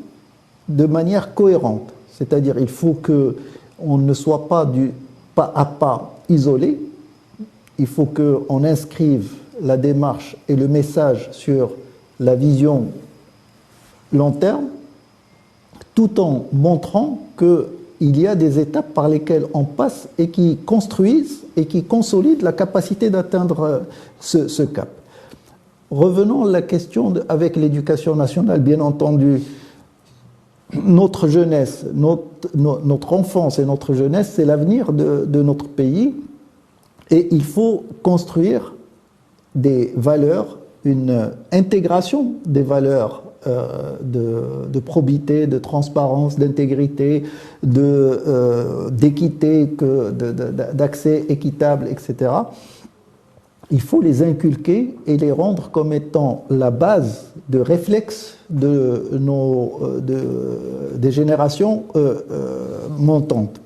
de manière cohérente. C'est-à-dire il faut qu'on ne soit pas du pas à pas isolé, il faut qu'on inscrive la démarche et le message sur la vision long terme, tout en montrant qu'il y a des étapes par lesquelles on passe et qui construisent et qui consolident la capacité d'atteindre ce cap. Revenons à la question avec l'éducation nationale, bien entendu. Notre jeunesse, notre enfance et notre jeunesse, c'est l'avenir de notre pays et il faut construire des valeurs, une intégration des valeurs de probité, de transparence, d'intégrité, d'équité, d'accès équitable, etc. Il faut les inculquer et les rendre comme étant la base de réflexe des générations montantes.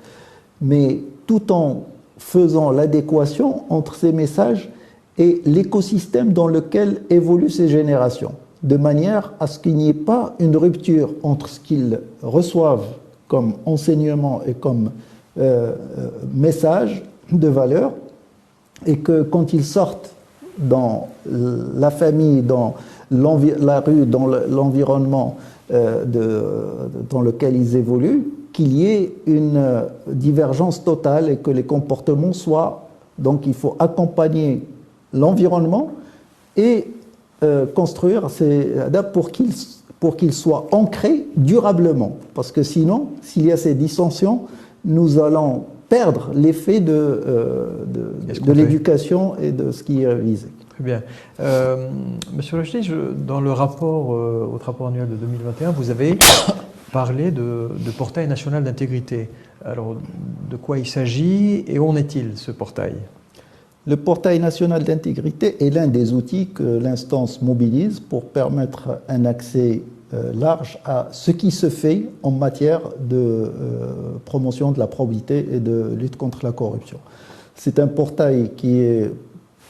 Mais tout en faisant l'adéquation entre ces messages et l'écosystème dans lequel évoluent ces générations, de manière à ce qu'il n'y ait pas une rupture entre ce qu'ils reçoivent comme enseignement et comme message de valeur, et que quand ils sortent dans la famille, dans la rue, dans l'environnement dans lequel ils évoluent, qu'il y ait une divergence totale et que les comportements soient... Donc il faut accompagner l'environnement et construire ces adaptes pour qu'ils soient ancrés durablement. Parce que sinon, s'il y a ces dissensions, nous allons perdre l'effet de l'éducation et de ce qui est visé. Très bien. Monsieur Rachdi, dans le rapport, votre rapport annuel de 2021, vous avez parlé de portail national d'intégrité. Alors, de quoi il s'agit et où en est-il, ce portail ? Le portail national d'intégrité est l'un des outils que l'instance mobilise pour permettre un accès large à ce qui se fait en matière de promotion de la probité et de lutte contre la corruption. C'est un portail qui est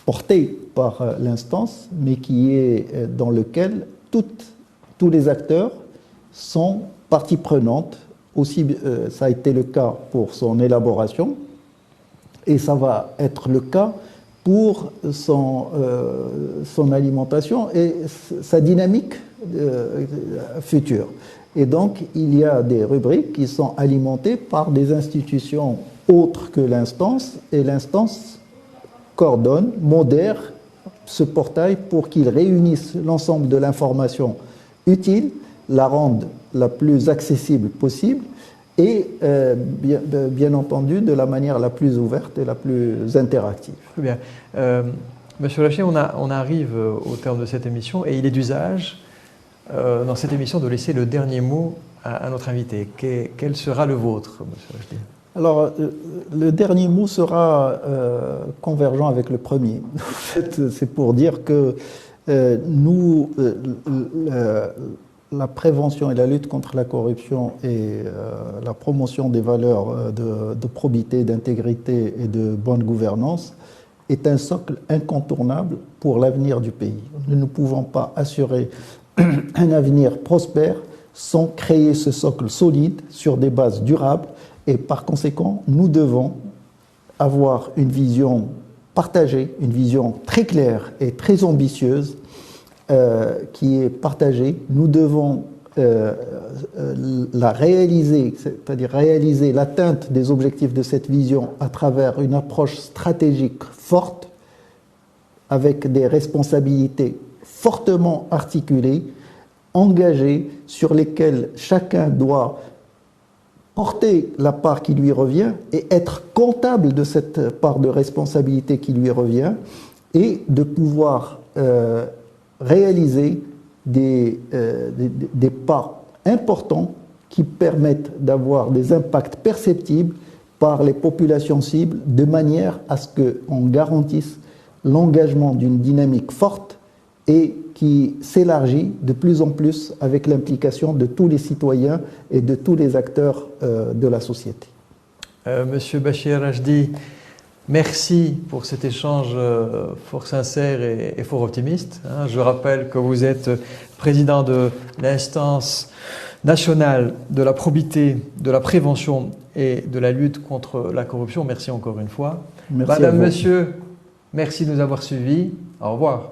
porté par l'instance, mais qui est dans lequel tous les acteurs sont partie prenante. Aussi, ça a été le cas pour son élaboration, et ça va être le cas pour son alimentation et sa dynamique future. Et donc, il y a des rubriques qui sont alimentées par des institutions autres que l'instance, et l'instance coordonne, modère ce portail pour qu'il réunisse l'ensemble de l'information utile, la rende la plus accessible possible et bien entendu de la manière la plus ouverte et la plus interactive. Très bien. Monsieur Rachdi, on arrive au terme de cette émission et il est d'usage dans cette émission de laisser le dernier mot à notre invité. Quel sera le vôtre, monsieur Rachdi ? Alors, le dernier mot sera convergent avec le premier. En fait, c'est pour dire que la prévention et la lutte contre la corruption et la promotion des valeurs de probité, d'intégrité et de bonne gouvernance est un socle incontournable pour l'avenir du pays. Nous ne pouvons pas assurer un avenir prospère sans créer ce socle solide sur des bases durables, et par conséquent, nous devons avoir une vision partagée, une vision très claire et très ambitieuse qui est partagée. Nous devons la réaliser, c'est-à-dire réaliser l'atteinte des objectifs de cette vision à travers une approche stratégique forte, avec des responsabilités fortement articulées, engagées, sur lesquelles chacun doit porter la part qui lui revient et être comptable de cette part de responsabilité qui lui revient, et de pouvoir réaliser des pas importants qui permettent d'avoir des impacts perceptibles par les populations cibles, de manière à ce qu'on garantisse l'engagement d'une dynamique forte et qui s'élargit de plus en plus avec l'implication de tous les citoyens et de tous les acteurs de la société. Monsieur Bachir Rachdi, merci pour cet échange fort sincère et fort optimiste. Je rappelle que vous êtes président de l'instance nationale de la probité, de la prévention et de la lutte contre la corruption. Merci encore une fois. Merci. Madame, Monsieur, merci de nous avoir suivis. Au revoir.